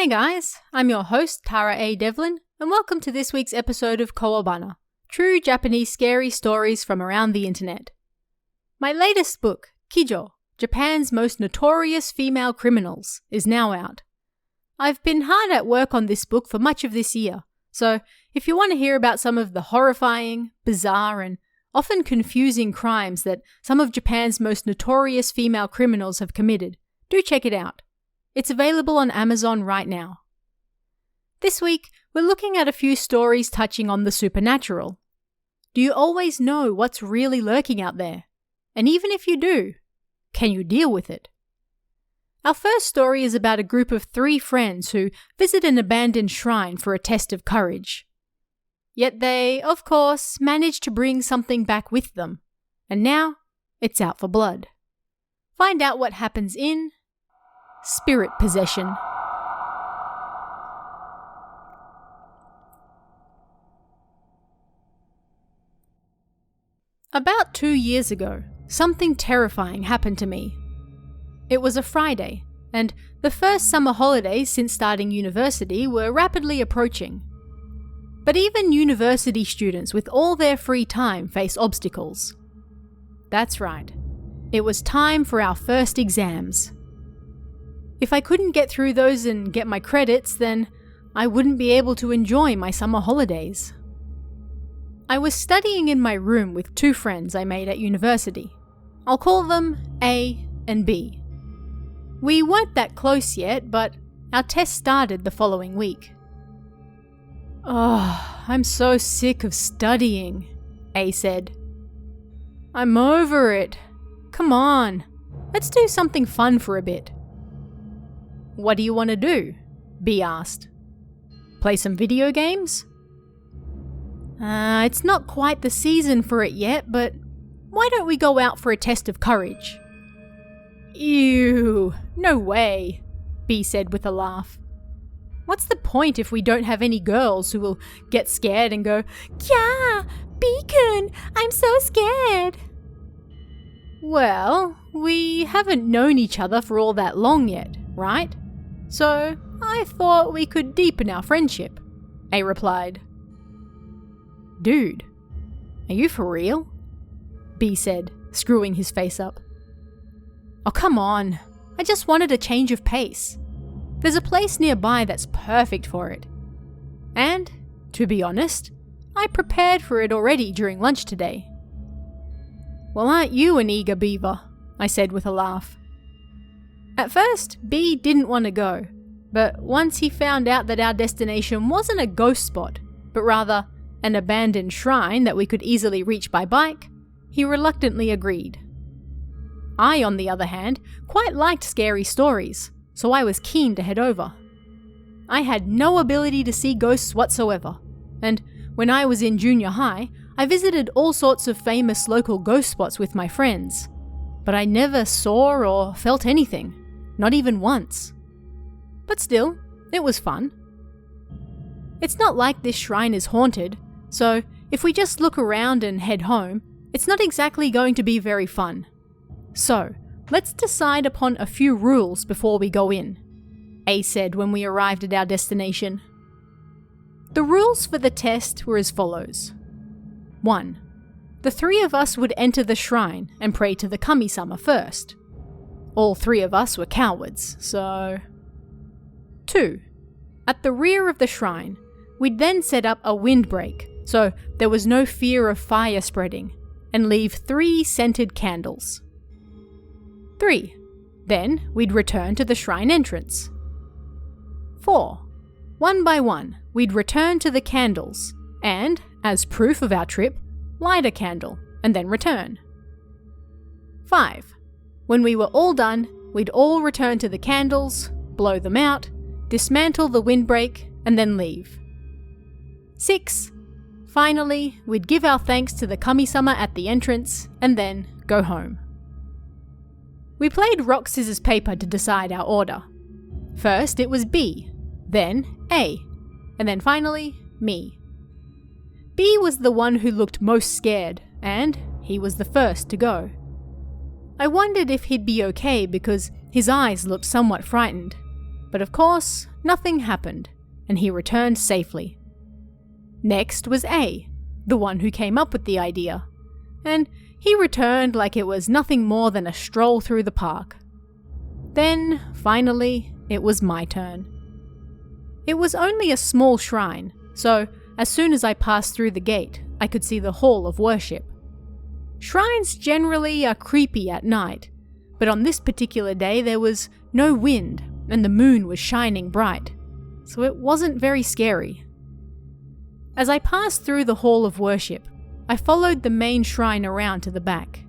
Hey guys, I'm your host Tara A. Devlin, and welcome to this week's episode of Kowabana, true Japanese scary stories from around the internet. My latest book, Kijo, Japan's Most Notorious Female Criminals, is now out. I've been hard at work on this book for much of this year, so if you want to hear about some of the horrifying, bizarre, and often confusing crimes that some of Japan's most notorious female criminals have committed, do check it out. It's available on Amazon right now. This week, we're looking at a few stories touching on the supernatural. Do you always know what's really lurking out there? And even if you do, can you deal with it? Our first story is about a group of 3 friends who visit an abandoned shrine for a test of courage. Yet they, of course, manage to bring something back with them, and now it's out for blood. Find out what happens in Spirit Possession. About 2 years ago, something terrifying happened to me. It was a Friday, and the first summer holidays since starting university were rapidly approaching. But even university students with all their free time face obstacles. That's right. It was time for our first exams. If I couldn't get through those and get my credits, then I wouldn't be able to enjoy my summer holidays. I was studying in my room with 2 friends I made at university. I'll call them A and B. We weren't that close yet, but our test started the following week. "Oh, I'm so sick of studying," A said. "I'm over it. Come on, let's do something fun for a bit." "What do you want to do?" B asked. "Play some video games?" It's not quite the season for it yet, but why don't we go out for a test of courage?" "Ew, no way," B said with a laugh. "What's the point if we don't have any girls who will get scared and go, 'Yeah, B-kun, I'm so scared'?" "Well, we haven't known each other for all that long yet, right? So I thought we could deepen our friendship," A replied. "Dude, are you for real?" B said, screwing his face up. "Oh, come on. I just wanted a change of pace. There's a place nearby that's perfect for it. And, to be honest, I prepared for it already during lunch today." "Well, aren't you an eager beaver?" I said with a laugh. At first, B didn't want to go, but once he found out that our destination wasn't a ghost spot, but rather an abandoned shrine that we could easily reach by bike, he reluctantly agreed. I, on the other hand, quite liked scary stories, so I was keen to head over. I had no ability to see ghosts whatsoever, and when I was in junior high, I visited all sorts of famous local ghost spots with my friends, but I never saw or felt anything, not even once. But still, it was fun. It's not like this shrine is haunted, so if we just look around and head home, it's not exactly going to be very fun. So, let's decide upon a few rules before we go in, A said when we arrived at our destination. The rules for the test were as follows. 1. The 3 of us would enter the shrine and pray to the kami-sama first. All 3 of us were cowards, so... 2. At the rear of the shrine, we'd then set up a windbreak, so there was no fear of fire spreading, and leave 3 scented candles. 3. Then we'd return to the shrine entrance. 4. One by one, we'd return to the candles, and, as proof of our trip, light a candle, and then return. 5. When we were all done, we'd all return to the candles, blow them out, dismantle the windbreak, and then leave. 6. Finally, we'd give our thanks to the kami-sama at the entrance, and then go home. We played rock, scissors, paper to decide our order. First it was B, then A, and then finally me. B was the one who looked most scared, and he was the first to go. I wondered if he'd be okay because his eyes looked somewhat frightened, But of course, nothing happened, and he returned safely. Next was A, the one who came up with the idea, and he returned like it was nothing more than a stroll through the park. Then, finally, it was my turn. It was only a small shrine, so as soon as I passed through the gate, I could see the hall of worship. Shrines generally are creepy at night, but on this particular day there was no wind and the moon was shining bright, so it wasn't very scary. As I passed through the hall of worship, I followed the main shrine around to the back.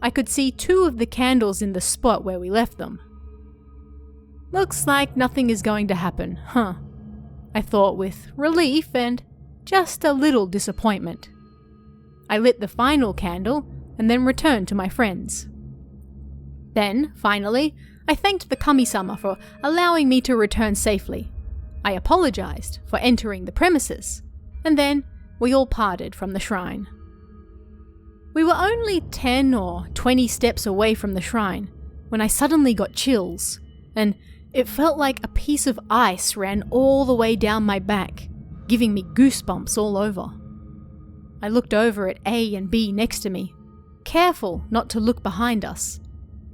I could see 2 of the candles in the spot where we left them. Looks like nothing is going to happen, huh? I thought with relief and just a little disappointment. I lit the final candle and then returned to my friends. Then, finally, I thanked the kami-sama for allowing me to return safely. I apologized for entering the premises, and then we all parted from the shrine. We were only 10 or 20 steps away from the shrine when I suddenly got chills, and it felt like a piece of ice ran all the way down my back, giving me goosebumps all over. I looked over at A and B next to me, careful not to look behind us,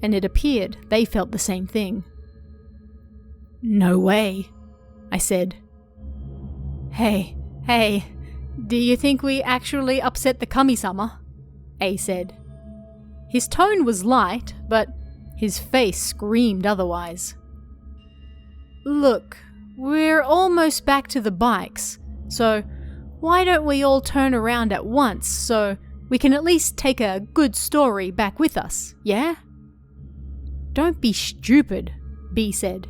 and it appeared they felt the same thing. "No way," I said. Hey, do you think we actually upset the kami-sama?" A said. His tone was light, but his face screamed otherwise. "Look, we're almost back to the bikes, so why don't we all turn around at once so we can at least take a good story back with us, yeah?" "Don't be stupid," B said.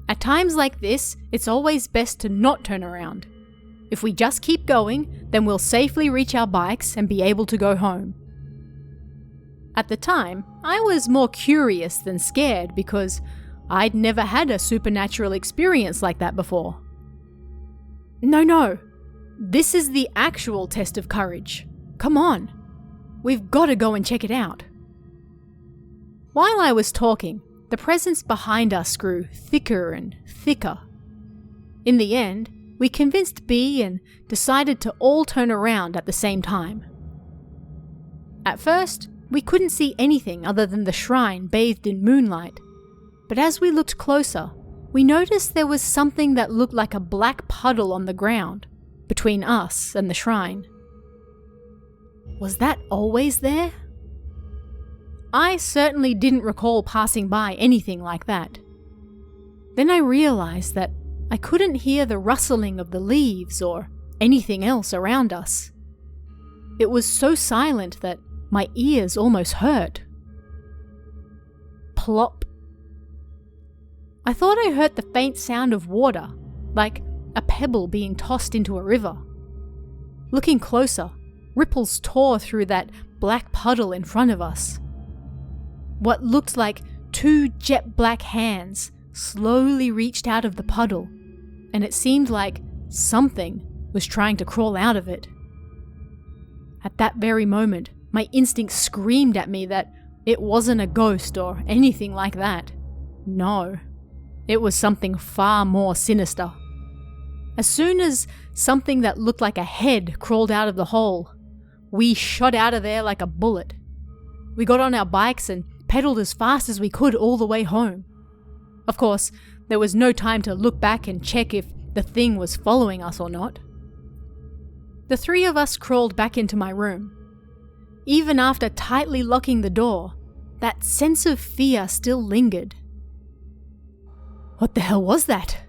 "At times like this, it's always best to not turn around. If we just keep going, then we'll safely reach our bikes and be able to go home." At the time, I was more curious than scared because I'd never had a supernatural experience like that before. No, this is the actual test of courage. Come on, we've got to go and check it out." While I was talking, the presence behind us grew thicker and thicker. In the end, we convinced B and decided to all turn around at the same time. At first, we couldn't see anything other than the shrine bathed in moonlight, but as we looked closer, we noticed there was something that looked like a black puddle on the ground between us and the shrine. Was that always there? I certainly didn't recall passing by anything like that. Then I realized that I couldn't hear the rustling of the leaves or anything else around us. It was so silent that my ears almost hurt. Plop. I thought I heard the faint sound of water, like a pebble being tossed into a river. Looking closer, ripples tore through that black puddle in front of us. What looked like 2 jet black hands slowly reached out of the puddle, and it seemed like something was trying to crawl out of it. At that very moment, my instinct screamed at me that it wasn't a ghost or anything like that. No, it was something far more sinister. As soon as something that looked like a head crawled out of the hole, we shot out of there like a bullet. We got on our bikes and pedaled as fast as we could all the way home. Of course, there was no time to look back and check if the thing was following us or not. The 3 of us crawled back into my room. Even after tightly locking the door, that sense of fear still lingered. What the hell was that?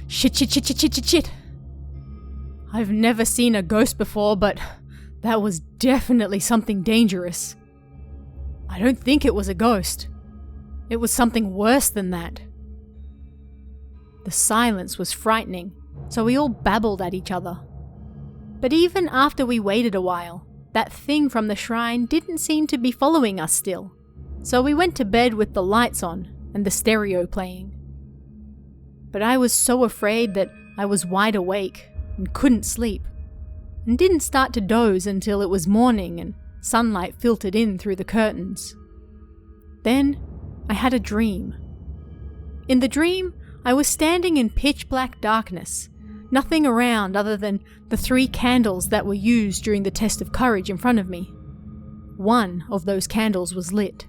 Shit. I've never seen a ghost before, but that was definitely something dangerous. I don't think it was a ghost. It was something worse than that. The silence was frightening, so we all babbled at each other. But even after we waited a while, that thing from the shrine didn't seem to be following us still, so we went to bed with the lights on and the stereo playing. But I was so afraid that I was wide awake and couldn't sleep, and didn't start to doze until it was morning and sunlight filtered in through the curtains. Then I had a dream. In the dream, I was standing in pitch black darkness, nothing around other than the 3 candles that were used during the test of courage in front of me. One of those candles was lit.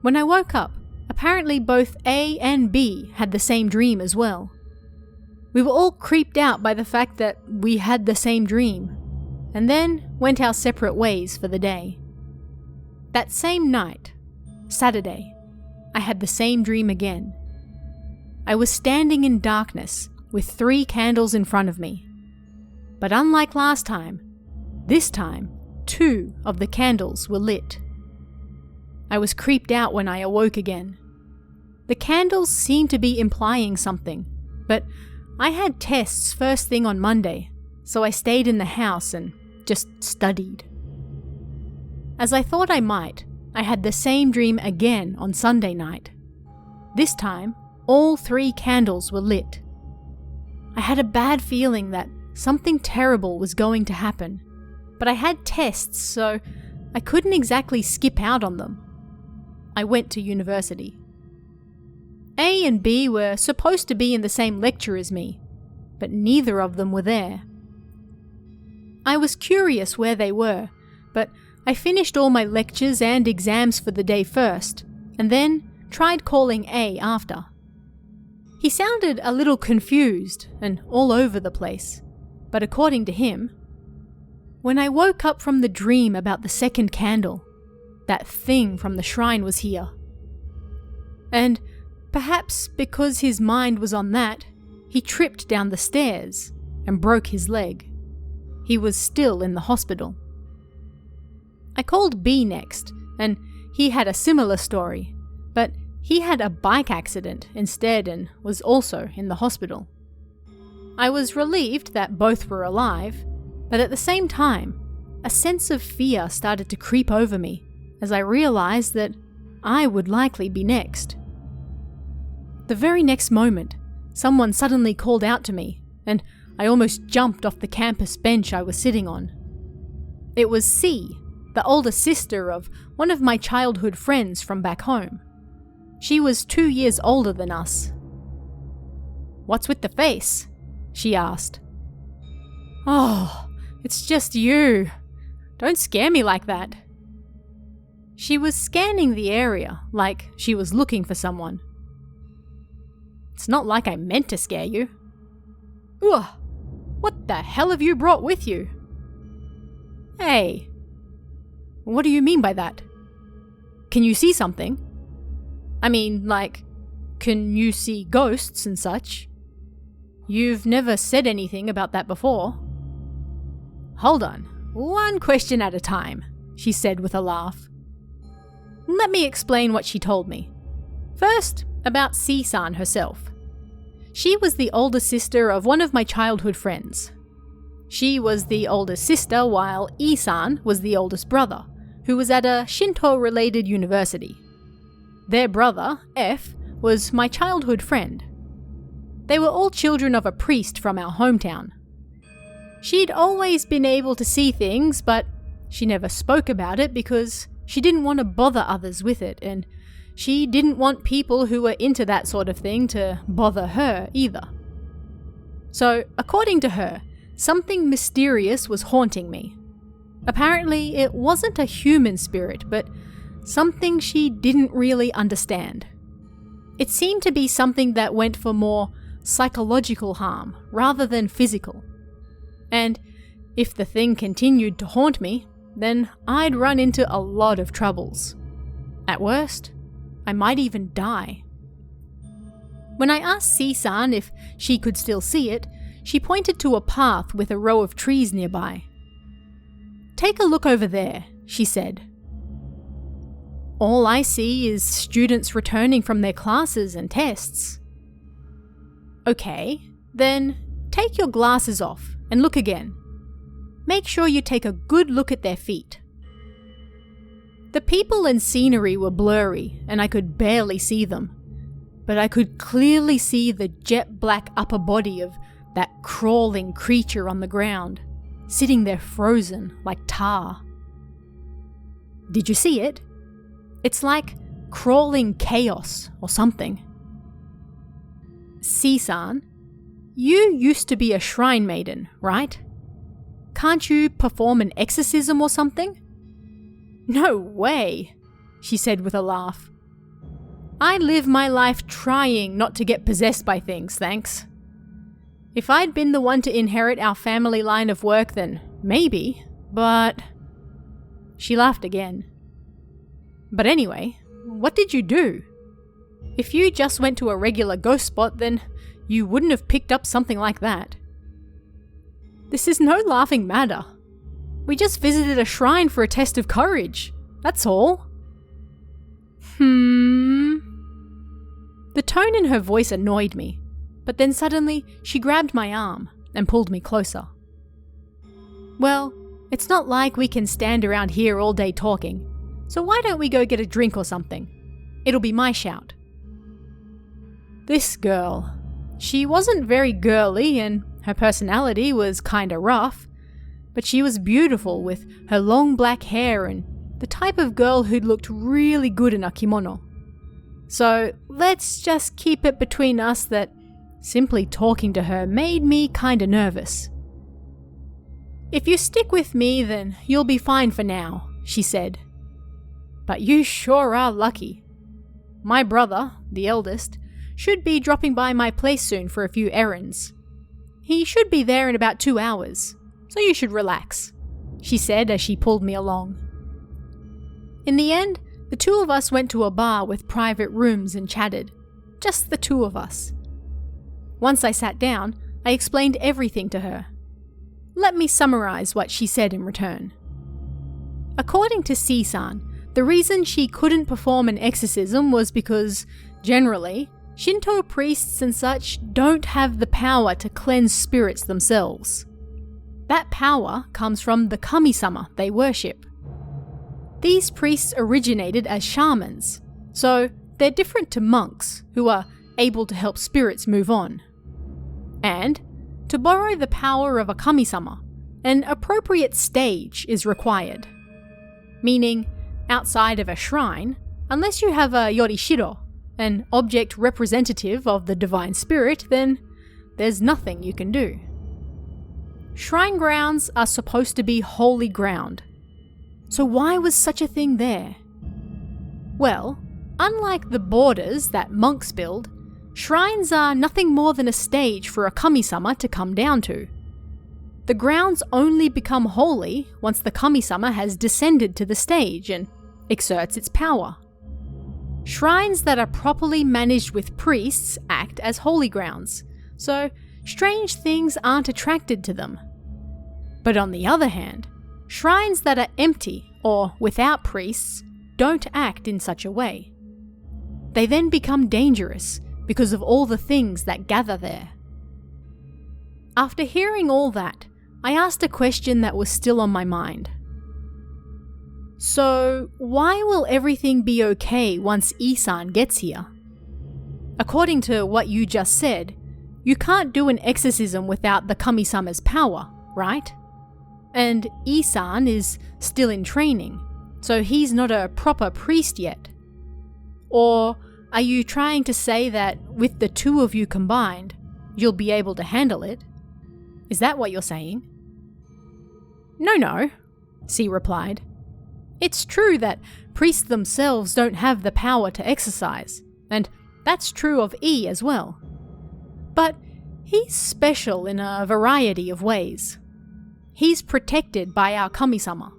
When I woke up, apparently both A and B had the same dream as well. We were all creeped out by the fact that we had the same dream, and then went our separate ways for the day. That same night, Saturday, I had the same dream again. I was standing in darkness with 3 candles in front of me. But unlike last time, this time 2 of the candles were lit. I was creeped out when I awoke again. The candles seemed to be implying something, but I had tests first thing on Monday, so I stayed in the house and just studied. As I thought I might, I had the same dream again on Sunday night. This time, all 3 candles were lit. I had a bad feeling that something terrible was going to happen, but I had tests, so I couldn't exactly skip out on them. I went to university. A and B were supposed to be in the same lecture as me, but neither of them were there. I was curious where they were, but I finished all my lectures and exams for the day first, and then tried calling A after. He sounded a little confused and all over the place, but according to him, when I woke up from the dream about the second candle, that thing from the shrine was here. And perhaps because his mind was on that, he tripped down the stairs and broke his leg. He was still in the hospital. I called B next, and he had a similar story, but he had a bike accident instead and was also in the hospital. I was relieved that both were alive, but at the same time, a sense of fear started to creep over me as I realized that I would likely be next. The very next moment, someone suddenly called out to me, and I almost jumped off the campus bench I was sitting on. It was C, the older sister of one of my childhood friends from back home. She was 2 years older than us. "What's with the face?" she asked. "Oh, it's just you. Don't scare me like that." She was scanning the area like she was looking for someone. "It's not like I meant to scare you." "Ugh, what the hell have you brought with you?" "Hey, what do you mean by that? Can you see something? I mean, like, can you see ghosts and such? You've never said anything about that before." "Hold on, one question at a time," she said with a laugh. Let me explain what she told me. First, about C-san herself. She was the older sister of one of my childhood friends. She was the oldest sister while E-san was the oldest brother, who was at a Shinto-related university. Their brother, F, was my childhood friend. They were all children of a priest from our hometown. She'd always been able to see things, but she never spoke about it because she didn't want to bother others with it, and she didn't want people who were into that sort of thing to bother her either. So, according to her, something mysterious was haunting me. Apparently, it wasn't a human spirit, but something she didn't really understand. It seemed to be something that went for more psychological harm rather than physical. And if the thing continued to haunt me, then I'd run into a lot of troubles. At worst, I might even die. When I asked C-san if she could still see it, she pointed to a path with a row of trees nearby. "Take a look over there," she said. "All I see is students returning from their classes and tests." "Okay, then take your glasses off and look again. Make sure you take a good look at their feet." The people and scenery were blurry and I could barely see them, but I could clearly see the jet black upper body of that crawling creature on the ground, sitting there frozen like tar. Did you see it? It's like crawling chaos or something. "See-san, you used to be a shrine maiden, right? Can't you perform an exorcism or something?" "No way," she said with a laugh. "I live my life trying not to get possessed by things, thanks. If I'd been the one to inherit our family line of work, then maybe, but..." She laughed again. "But anyway, what did you do? If you just went to a regular ghost spot, then you wouldn't have picked up something like that." "This is no laughing matter. We just visited a shrine for a test of courage. That's all." The tone in her voice annoyed me, but then suddenly she grabbed my arm and pulled me closer. "Well, it's not like we can stand around here all day talking, so why don't we go get a drink or something? It'll be my shout." This girl. She wasn't very girly and her personality was kinda rough, but she was beautiful with her long black hair and the type of girl who'd looked really good in a kimono. So let's just keep it between us that simply talking to her made me kinda nervous. "If you stick with me, then you'll be fine for now," she said. "But you sure are lucky. My brother, the eldest, should be dropping by my place soon for a few errands. He should be there in about 2 hours, so you should relax," she said as she pulled me along. In the end, the two of us went to a bar with private rooms and chatted. Just the two of us. Once I sat down, I explained everything to her. Let me summarize what she said in return. According to See-san, the reason she couldn't perform an exorcism was because, generally, Shinto priests and such don't have the power to cleanse spirits themselves. That power comes from the kami-sama they worship. These priests originated as shamans, so they're different to monks who are able to help spirits move on. And, to borrow the power of a kami-sama, an appropriate stage is required. Meaning, outside of a shrine, unless you have a yorishiro, an object representative of the divine spirit, then there's nothing you can do. Shrine grounds are supposed to be holy ground. So why was such a thing there? Well, unlike the borders that monks build, shrines are nothing more than a stage for a kami-sama to come down to. The grounds only become holy once the kami-sama has descended to the stage and exerts its power. Shrines that are properly managed with priests act as holy grounds, so strange things aren't attracted to them. But on the other hand, shrines that are empty or without priests don't act in such a way. They then become dangerous because of all the things that gather there. After hearing all that, I asked a question that was still on my mind. So, why will everything be okay once Isan gets here? According to what you just said, you can't do an exorcism without the kami-sama's power, right? And Isan is still in training, so he's not a proper priest yet. Or are you trying to say that with the two of you combined, you'll be able to handle it? Is that what you're saying? No, C replied. It's true that priests themselves don't have the power to exercise, and that's true of E as well. But he's special in a variety of ways. He's protected by our kami-sama.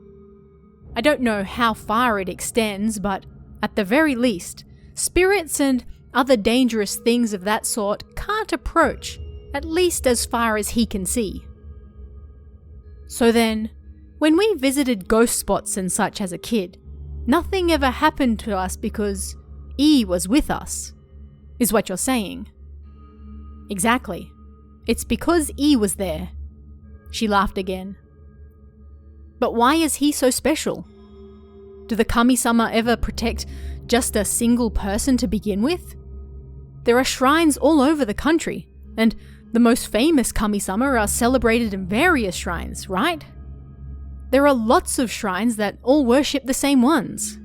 I don't know how far it extends, but at the very least, spirits and other dangerous things of that sort can't approach, at least as far as he can see. So then, when we visited ghost spots and such as a kid, nothing ever happened to us because E was with us, is what you're saying. Exactly. It's because E was there. She laughed again. But why is he so special? Do the kami-sama ever protect just a single person to begin with? There are shrines all over the country, and the most famous kami-sama are celebrated in various shrines, right? There are lots of shrines that all worship the same ones.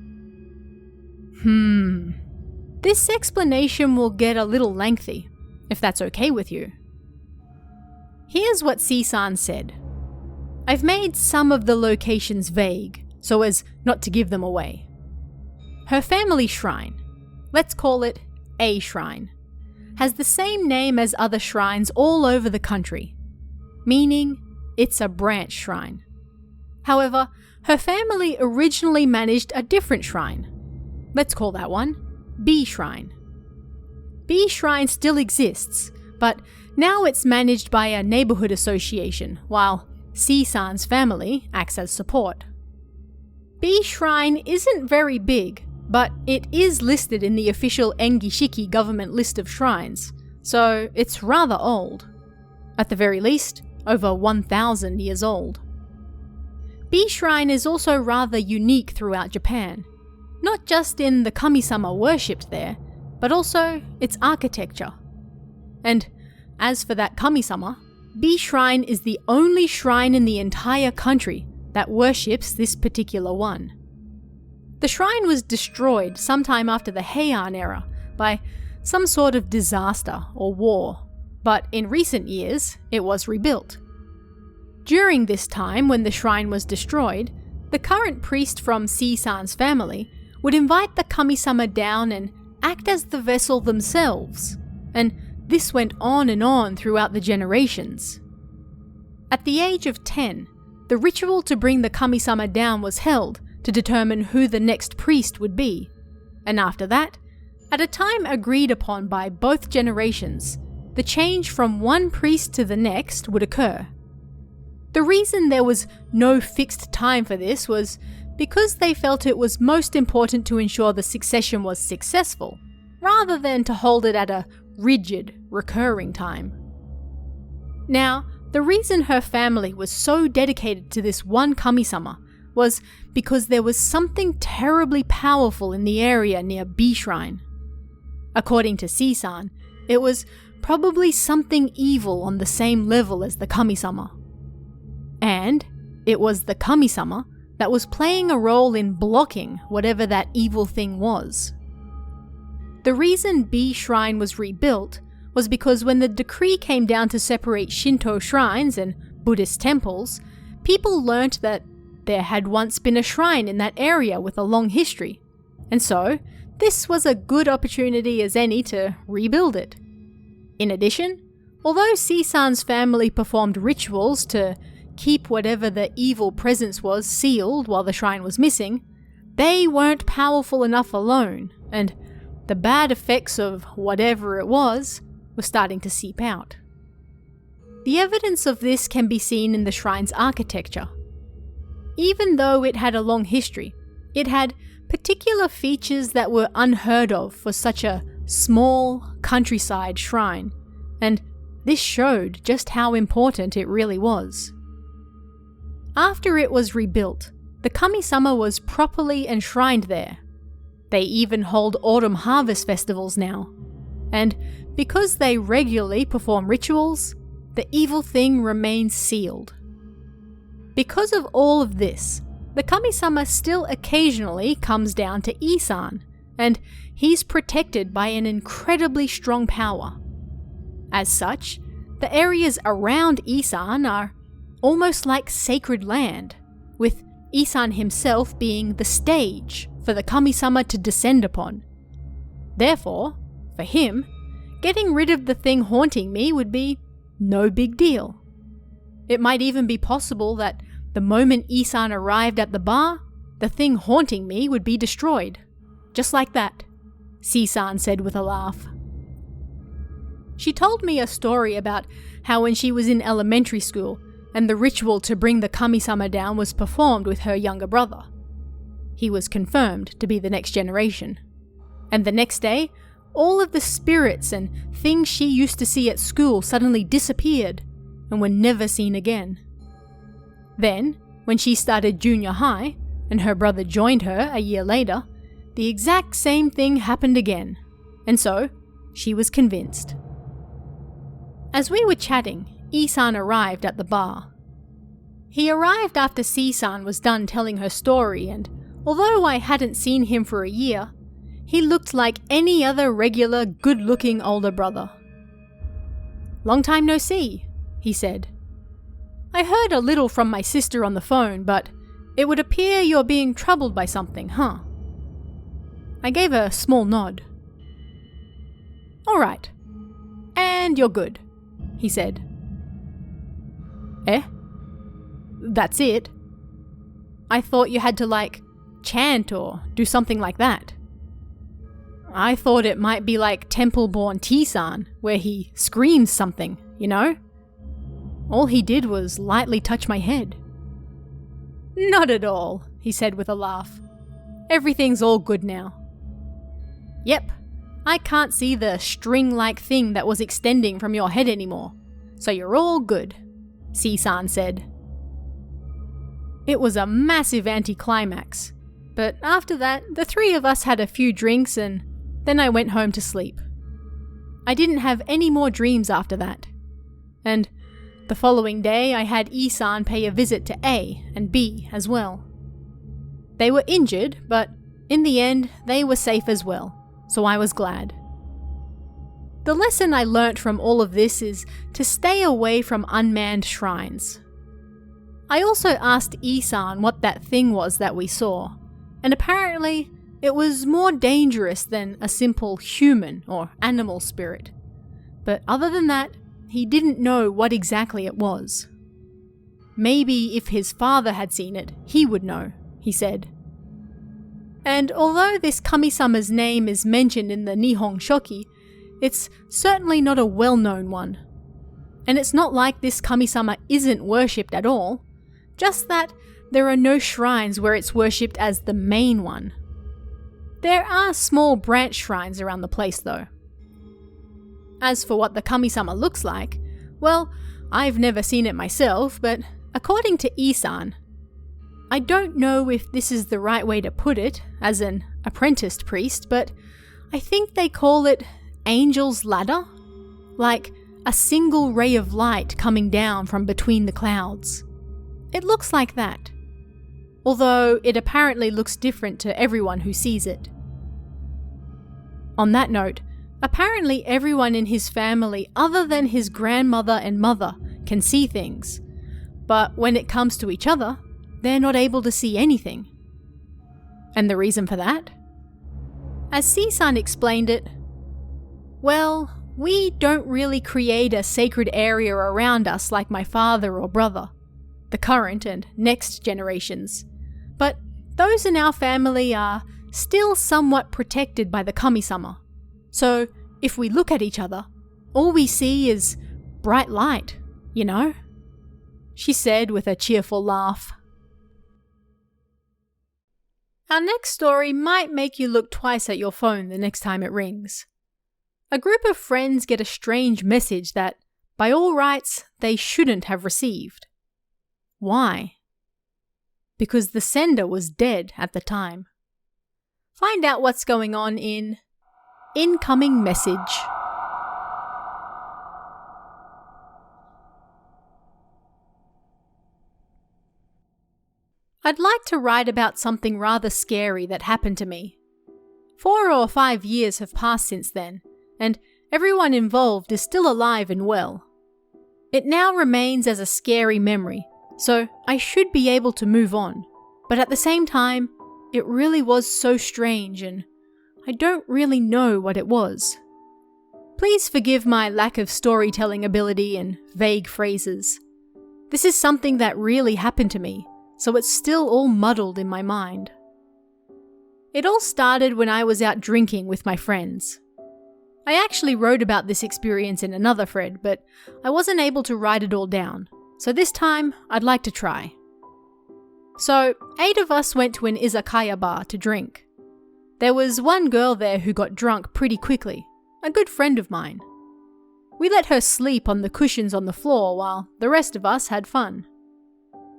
This explanation will get a little lengthy, if that's okay with you. Here's what C-san said. I've made some of the locations vague, so as not to give them away. Her family shrine, let's call it A Shrine, has the same name as other shrines all over the country, meaning it's a branch shrine. However, her family originally managed a different shrine. Let's call that one B Shrine. B Shrine still exists, but now it's managed by a neighborhood association, while C-san's family acts as support. B Shrine isn't very big, but it is listed in the official Engishiki government list of shrines, so it's rather old. At the very least, over 1,000 years old. B Shrine is also rather unique throughout Japan, not just in the kami-sama worshipped there, but also its architecture. And as for that kami-sama, B Shrine is the only shrine in the entire country that worships this particular one. The shrine was destroyed sometime after the Heian era by some sort of disaster or war, but in recent years it was rebuilt. During this time when the shrine was destroyed, the current priest from C-san's family would invite the kami-sama down and act as the vessel themselves, and this went on and on throughout the generations. At the age of 10, the ritual to bring the kami-sama down was held to determine who the next priest would be, and after that, at a time agreed upon by both generations, the change from one priest to the next would occur. The reason there was no fixed time for this was because they felt it was most important to ensure the succession was successful, rather than to hold it at a rigid, recurring time. Now, the reason her family was so dedicated to this one kami-sama was because there was something terribly powerful in the area near B Shrine. According to C-san, it was probably something evil on the same level as the kami-sama. And it was the kami-sama that was playing a role in blocking whatever that evil thing was. The reason B Shrine was rebuilt was because when the decree came down to separate Shinto shrines and Buddhist temples, people learnt that there had once been a shrine in that area with a long history, and so this was a good opportunity as any to rebuild it. In addition, although C-san's family performed rituals to keep whatever the evil presence was sealed while the shrine was missing, they weren't powerful enough alone, and the bad effects of whatever it was were starting to seep out. The evidence of this can be seen in the shrine's architecture. Even though it had a long history, it had particular features that were unheard of for such a small countryside shrine, and this showed just how important it really was. After it was rebuilt, the kami-sama was properly enshrined there. They even hold autumn harvest festivals now, and because they regularly perform rituals, the evil thing remains sealed. Because of all of this, the kami-sama still occasionally comes down to Isan, and he's protected by an incredibly strong power. As such, the areas around Isan are almost like sacred land, with Isan himself being the stage for the kami-sama to descend upon. Therefore, for him, getting rid of the thing haunting me would be no big deal. It might even be possible that the moment Isan arrived at the bar, the thing haunting me would be destroyed. Just like that, C-san said with a laugh. She told me a story about how when she was in elementary school and the ritual to bring the kami-sama down was performed with her younger brother. He was confirmed to be the next generation. And the next day, all of the spirits and things she used to see at school suddenly disappeared and were never seen again. Then, when she started junior high, and her brother joined her a year later, the exact same thing happened again, and so she was convinced. As we were chatting, Isan arrived at the bar. He arrived after C-san was done telling her story, and although I hadn't seen him for a year, he looked like any other regular, good-looking older brother. Long time no see, he said. I heard a little from my sister on the phone, but it would appear you're being troubled by something, huh? I gave a small nod. All right. And you're good, he said. Eh? That's it? I thought you had to, chant or do something like that. I thought it might be like Temple-born T-san, where he screams something, you know? All he did was lightly touch my head. Not at all, he said with a laugh. Everything's all good now. Yep, I can't see the string-like thing that was extending from your head anymore, so you're all good, C-san said. It was a massive anticlimax, but after that, the three of us had a few drinks and then I went home to sleep. I didn't have any more dreams after that. And the following day, I had E-san pay a visit to A and B as well. They were injured, but in the end, they were safe as well, so I was glad. The lesson I learnt from all of this is to stay away from unmanned shrines. I also asked E-san what that thing was that we saw, and apparently it was more dangerous than a simple human or animal spirit. But other than that, he didn't know what exactly it was. Maybe if his father had seen it, he would know, he said. And although this kami-sama's name is mentioned in the Nihon Shoki, it's certainly not a well-known one. And it's not like this kami-sama isn't worshipped at all, just that there are no shrines where it's worshipped as the main one. There are small branch shrines around the place though. As for what the kami-sama looks like, well, I've never seen it myself, but according to E-san, I don't know if this is the right way to put it as an apprenticed priest, but I think they call it Angel's Ladder, like a single ray of light coming down from between the clouds. It looks like that, although it apparently looks different to everyone who sees it. On that note, apparently everyone in his family other than his grandmother and mother can see things, but when it comes to each other, they're not able to see anything. And the reason for that? As C-san explained it, well, we don't really create a sacred area around us like my father or brother, the current and next generations, but those in our family are still somewhat protected by the kami-sama. So if we look at each other, all we see is bright light, you know? She said with a cheerful laugh. Our next story might make you look twice at your phone the next time it rings. A group of friends get a strange message that, by all rights, they shouldn't have received. Why? Because the sender was dead at the time. Find out what's going on in Incoming Message. I'd like to write about something rather scary that happened to me. 4 or 5 years have passed since then, and everyone involved is still alive and well. It now remains as a scary memory, so I should be able to move on, but at the same time, it really was so strange and I don't really know what it was. Please forgive my lack of storytelling ability and vague phrases. This is something that really happened to me, so it's still all muddled in my mind. It all started when I was out drinking with my friends. I actually wrote about this experience in another thread, but I wasn't able to write it all down, so this time I'd like to try. So, 8 of us went to an izakaya bar to drink. There was one girl there who got drunk pretty quickly, a good friend of mine. We let her sleep on the cushions on the floor while the rest of us had fun.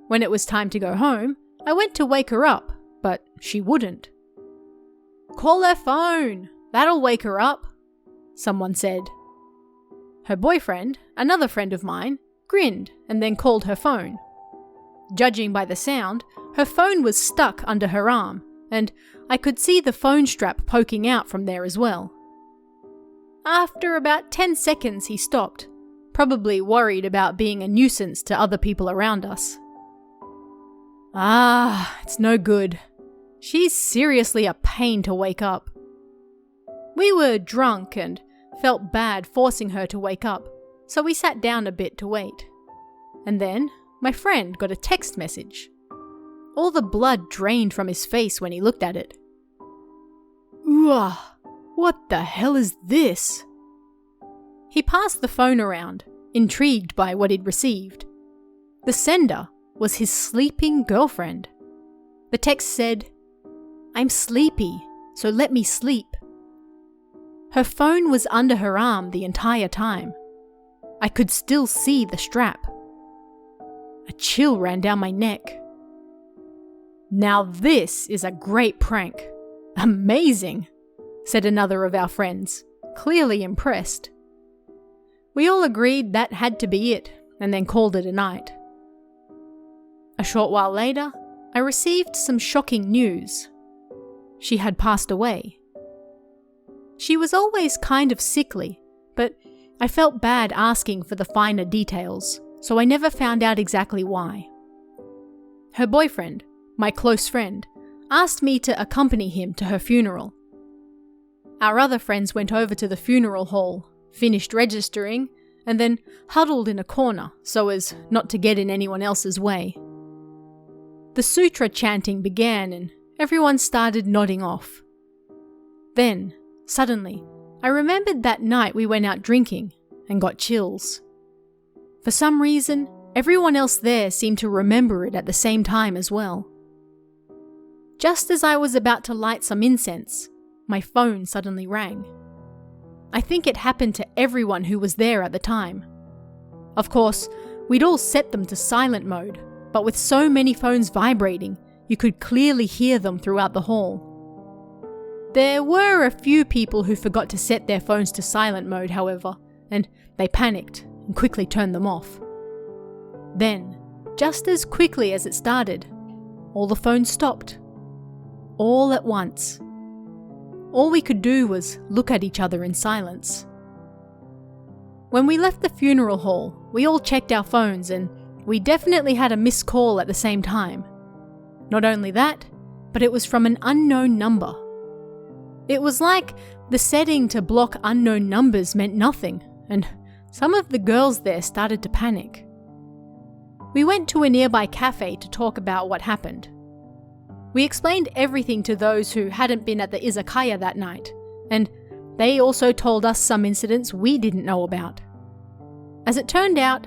When it was time to go home, I went to wake her up, but she wouldn't. "Call her phone, that'll wake her up," someone said. Her boyfriend, another friend of mine, grinned and then called her phone. Judging by the sound, her phone was stuck under her arm, and I could see the phone strap poking out from there as well. After about 10 seconds he stopped, probably worried about being a nuisance to other people around us. It's no good. She's seriously a pain to wake up. We were drunk and felt bad forcing her to wake up, so we sat down a bit to wait. And then my friend got a text message. All the blood drained from his face when he looked at it. Ooh, what the hell is this? He passed the phone around, intrigued by what he'd received. The sender was his sleeping girlfriend. The text said, "I'm sleepy, so let me sleep." Her phone was under her arm the entire time. I could still see the strap. A chill ran down my neck. "Now this is a great prank. Amazing," said another of our friends, clearly impressed. We all agreed that had to be it, and then called it a night. A short while later, I received some shocking news. She had passed away. She was always kind of sickly, but I felt bad asking for the finer details, so I never found out exactly why. Her boyfriend, my close friend, asked me to accompany him to her funeral. Our other friends went over to the funeral hall, finished registering, and then huddled in a corner so as not to get in anyone else's way. The sutra chanting began and everyone started nodding off. Then, suddenly, I remembered that night we went out drinking and got chills. For some reason, everyone else there seemed to remember it at the same time as well. Just as I was about to light some incense, my phone suddenly rang. I think it happened to everyone who was there at the time. Of course, we'd all set them to silent mode, but with so many phones vibrating, you could clearly hear them throughout the hall. There were a few people who forgot to set their phones to silent mode, however, and they panicked and quickly turned them off. Then, just as quickly as it started, all the phones stopped. All at once. All we could do was look at each other in silence. When we left the funeral hall, we all checked our phones and we definitely had a missed call at the same time. Not only that, but it was from an unknown number. It was like the setting to block unknown numbers meant nothing, and some of the girls there started to panic. We went to a nearby cafe to talk about what happened. We explained everything to those who hadn't been at the izakaya that night, and they also told us some incidents we didn't know about. As it turned out,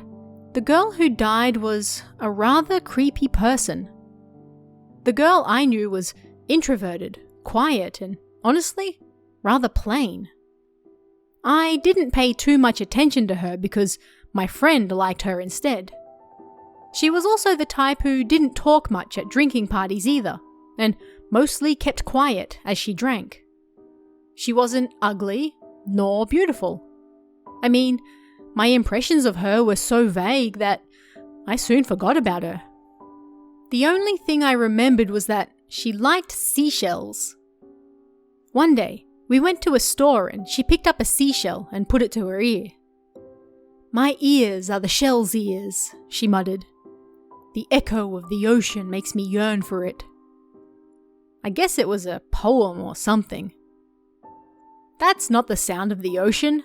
the girl who died was a rather creepy person. The girl I knew was introverted, quiet, and honestly, rather plain. I didn't pay too much attention to her because my friend liked her instead. She was also the type who didn't talk much at drinking parties either, and mostly kept quiet as she drank. She wasn't ugly, nor beautiful. I mean, my impressions of her were so vague that I soon forgot about her. The only thing I remembered was that she liked seashells. One day, we went to a store and she picked up a seashell and put it to her ear. "My ears are the shell's ears," she muttered. "The echo of the ocean makes me yearn for it." I guess it was a poem or something. That's not the sound of the ocean.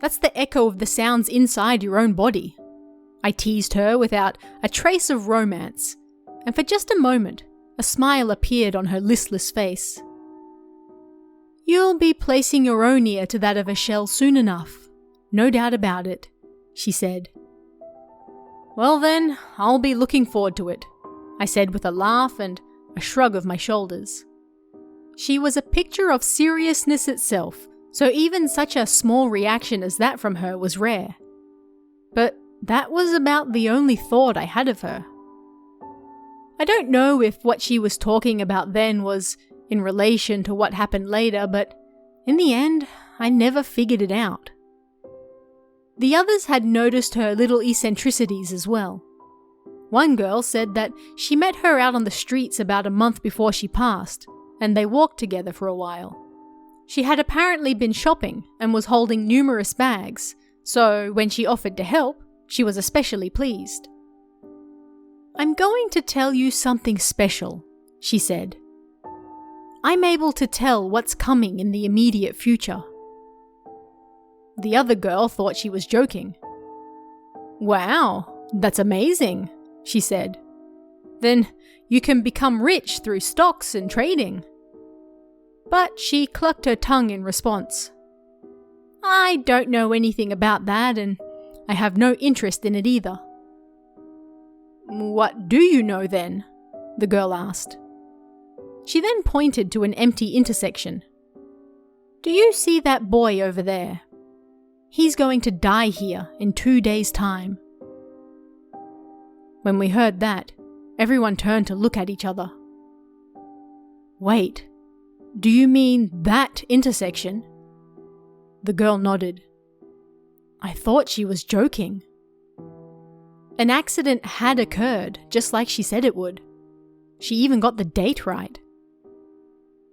That's the echo of the sounds inside your own body. I teased her without a trace of romance, and for just a moment, a smile appeared on her listless face. "You'll be placing your own ear to that of a shell soon enough, no doubt about it," she said. "Well then, I'll be looking forward to it," I said with a laugh and a shrug of my shoulders. She was a picture of seriousness itself, so even such a small reaction as that from her was rare. But that was about the only thought I had of her. I don't know if what she was talking about then was in relation to what happened later, but in the end, I never figured it out. The others had noticed her little eccentricities as well. One girl said that she met her out on the streets about a month before she passed, and they walked together for a while. She had apparently been shopping and was holding numerous bags, So when she offered to help, she was especially pleased. "I'm going to tell you something special," she said. "I'm able to tell what's coming in the immediate future." The other girl thought she was joking. "Wow, that's amazing," she said. "Then you can become rich through stocks and trading." But she clucked her tongue in response. "I don't know anything about that, and I have no interest in it either." "What do you know then?" the girl asked. She then pointed to an empty intersection. "Do you see that boy over there? He's going to die here in 2 days' time." When we heard that, everyone turned to look at each other. "Wait, do you mean that intersection?" The girl nodded. I thought she was joking. An accident had occurred, just like she said it would. She even got the date right.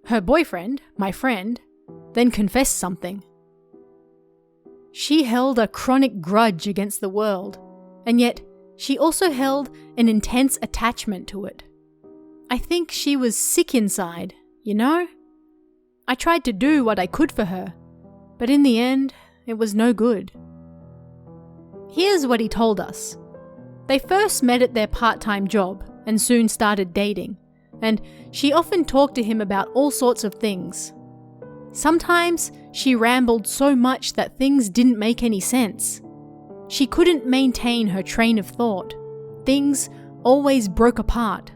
Her boyfriend, my friend, then confessed something. She held a chronic grudge against the world, and yet she also held an intense attachment to it. I think she was sick inside, you know? I tried to do what I could for her, but in the end, it was no good. Here's what he told us. They first met at their part-time job and soon started dating, and she often talked to him about all sorts of things. Sometimes she rambled so much that things didn't make any sense. She couldn't maintain her train of thought. Things always broke apart.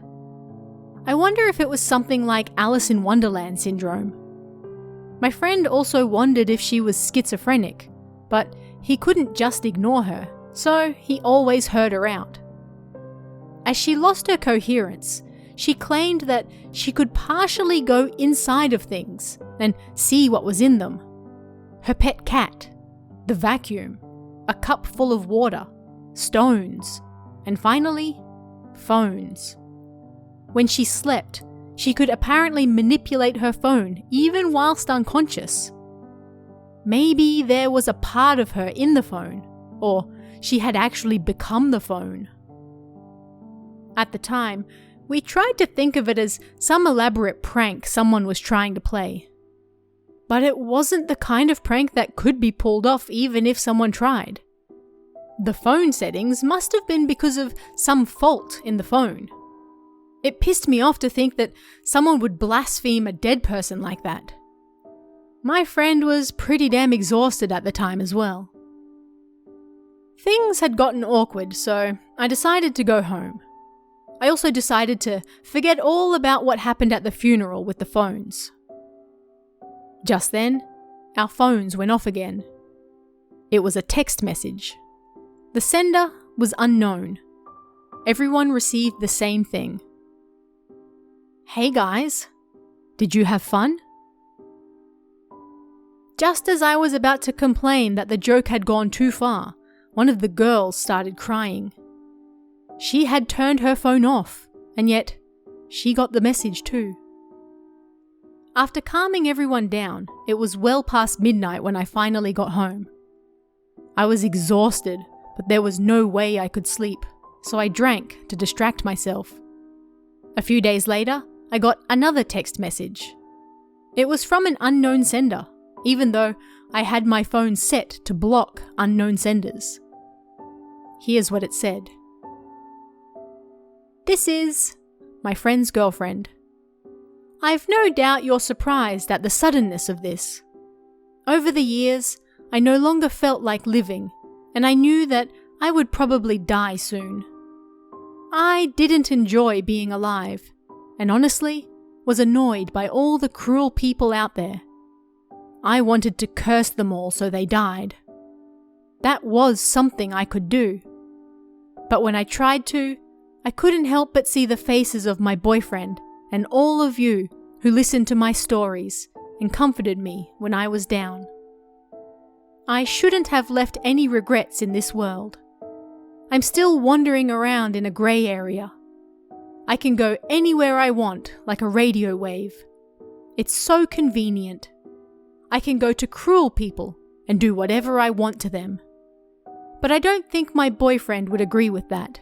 I wonder if it was something like Alice in Wonderland syndrome. My friend also wondered if she was schizophrenic, but he couldn't just ignore her, so he always heard her out. As she lost her coherence, she claimed that she could partially go inside of things and see what was in them. Her pet cat, the vacuum, a cup full of water, stones, and finally, phones. When she slept, she could apparently manipulate her phone even whilst unconscious. Maybe there was a part of her in the phone, or she had actually become the phone. At the time, we tried to think of it as some elaborate prank someone was trying to play. But it wasn't the kind of prank that could be pulled off even if someone tried. The phone settings must have been because of some fault in the phone. It pissed me off to think that someone would blaspheme a dead person like that. My friend was pretty damn exhausted at the time as well. Things had gotten awkward, so I decided to go home. I also decided to forget all about what happened at the funeral with the phones. Just then, our phones went off again. It was a text message. The sender was unknown. Everyone received the same thing. "Hey guys, did you have fun?" Just as I was about to complain that the joke had gone too far, one of the girls started crying. She had turned her phone off, and yet she got the message too. After calming everyone down, it was well past midnight when I finally got home. I was exhausted, but there was no way I could sleep, so I drank to distract myself. A few days later, I got another text message. It was from an unknown sender, even though I had my phone set to block unknown senders. Here's what it said. "This is my friend's girlfriend. I've no doubt you're surprised at the suddenness of this. Over the years, I no longer felt like living, and I knew that I would probably die soon. I didn't enjoy being alive, and honestly, was annoyed by all the cruel people out there. I wanted to curse them all so they died. That was something I could do. But when I tried to, I couldn't help but see the faces of my boyfriend and all of you who listened to my stories and comforted me when I was down. I shouldn't have left any regrets in this world. I'm still wandering around in a grey area. I can go anywhere I want like a radio wave. It's so convenient. I can go to cruel people and do whatever I want to them. But I don't think my boyfriend would agree with that.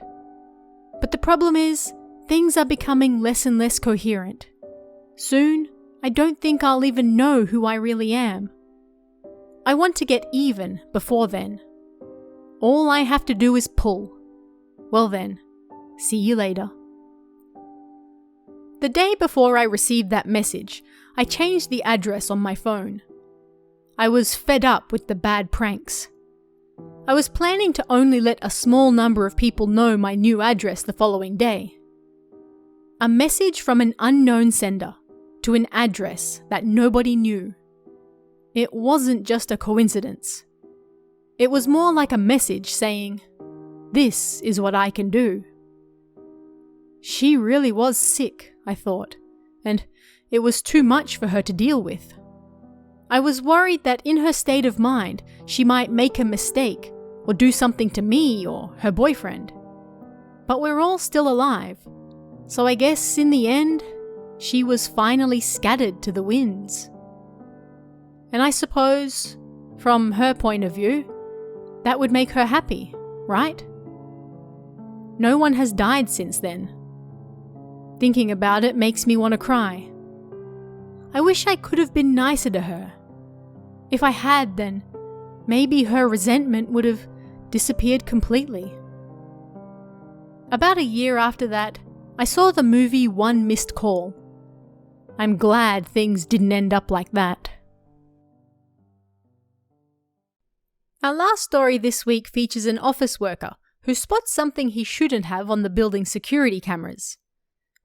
But the problem is, things are becoming less and less coherent. Soon, I don't think I'll even know who I really am. I want to get even before then. All I have to do is pull. Well then, see you later. The day before I received that message, I changed the address on my phone. I was fed up with the bad pranks. I was planning to only let a small number of people know my new address the following day. A message from an unknown sender to an address that nobody knew. It wasn't just a coincidence. It was more like a message saying, "This is what I can do." She really was sick, I thought, and it was too much for her to deal with. I was worried that in her state of mind, she might make a mistake or do something to me or her boyfriend. But we're all still alive, so I guess in the end, she was finally scattered to the winds. And I suppose, from her point of view, that would make her happy, right? No one has died since then. Thinking about it makes me want to cry. I wish I could have been nicer to her. If I had, then maybe her resentment would have disappeared completely. About a year after that, I saw the movie One Missed Call. I'm glad things didn't end up like that. Our last story this week features an office worker who spots something he shouldn't have on the building's security cameras.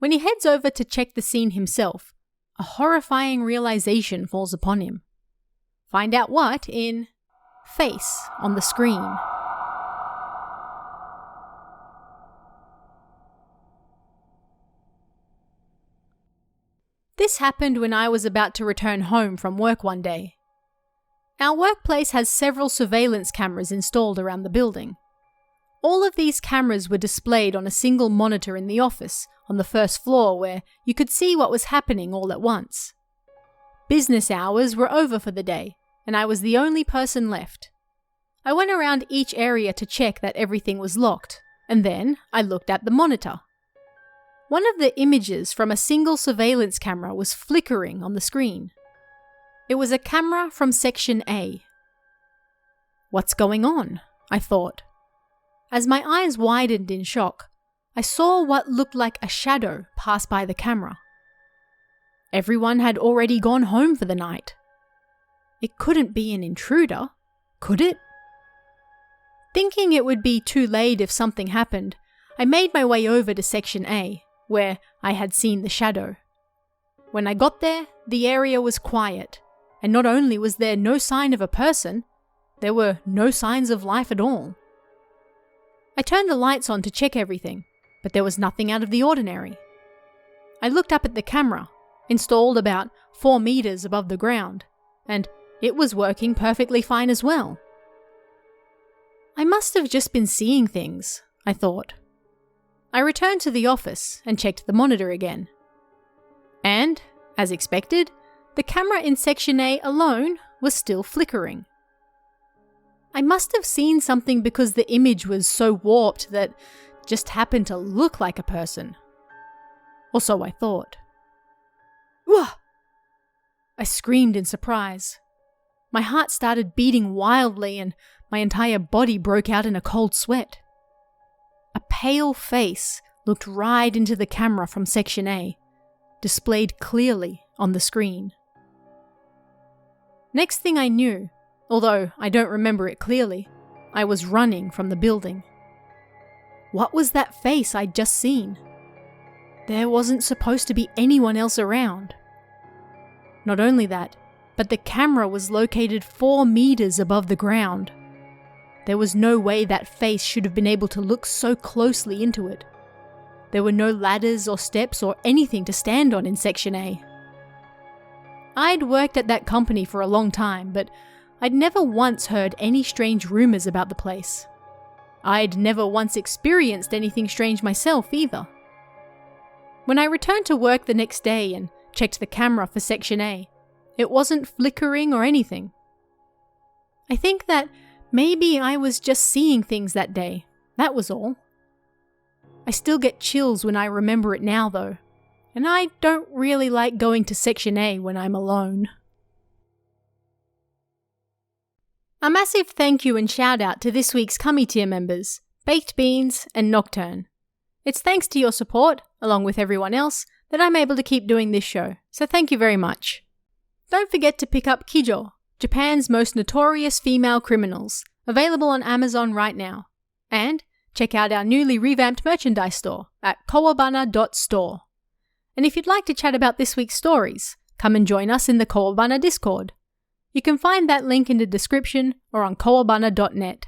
When he heads over to check the scene himself, a horrifying realization falls upon him. Find out what in Face on the Screen. This happened when I was about to return home from work one day. Our workplace has several surveillance cameras installed around the building. All of these cameras were displayed on a single monitor in the office on the first floor where you could see what was happening all at once. Business hours were over for the day, and I was the only person left. I went around each area to check that everything was locked, and then I looked at the monitor. One of the images from a single surveillance camera was flickering on the screen. It was a camera from Section A. What's going on? I thought. As my eyes widened in shock, I saw what looked like a shadow pass by the camera. Everyone had already gone home for the night. It couldn't be an intruder, could it? Thinking it would be too late if something happened, I made my way over to Section A, where I had seen the shadow. When I got there, the area was quiet, and not only was there no sign of a person, there were no signs of life at all. I turned the lights on to check everything, but there was nothing out of the ordinary. I looked up at the camera, installed about 4 meters above the ground, and it was working perfectly fine as well. I must have just been seeing things, I thought. I returned to the office and checked the monitor again. And, as expected, the camera in Section A alone was still flickering. I must have seen something because the image was so warped that just happened to look like a person. Or so I thought. Wah! I screamed in surprise. My heart started beating wildly and my entire body broke out in a cold sweat. A pale face looked right into the camera from Section A, displayed clearly on the screen. Next thing I knew, although I don't remember it clearly, I was running from the building. What was that face I'd just seen? There wasn't supposed to be anyone else around. Not only that, but the camera was located 4 meters above the ground. There was no way that face should have been able to look so closely into it. There were no ladders or steps or anything to stand on in Section A. I'd worked at that company for a long time, but I'd never once heard any strange rumors about the place. I'd never once experienced anything strange myself either. When I returned to work the next day and checked the camera for Section A, it wasn't flickering or anything. I think that Maybe I was just seeing things that day. That was all. I still get chills when I remember it now though, and I don't really like going to Section A when I'm alone. A massive thank you and shout out to this week's Cummy tier members, Baked Beans and Nocturne. It's thanks to your support, along with everyone else, that I'm able to keep doing this show, so thank you very much. Don't forget to pick up Kijo, Japan's most notorious female criminals, available on Amazon right now. And check out our newly revamped merchandise store at kowabana.store. And if you'd like to chat about this week's stories, come and join us in the Kowabana Discord. You can find that link in the description or on kowabana.net.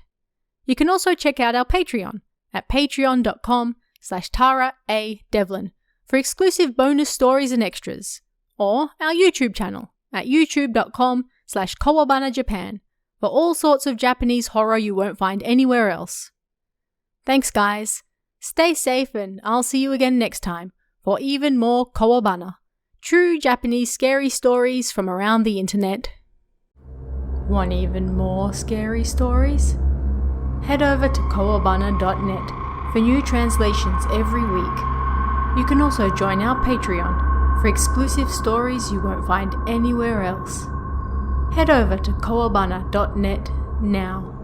You can also check out our Patreon at patreon.com/TaraADevlin for exclusive bonus stories and extras, or our YouTube channel at youtube.com/KowabanaJapan for all sorts of Japanese horror you won't find anywhere else. Thanks guys, stay safe and I'll see you again next time for even more Kowabana, true Japanese scary stories from around the internet. Want even more scary stories? Head over to kowabana.net for new translations every week. You can also join our Patreon for exclusive stories you won't find anywhere else. Head over to kowabana.net now.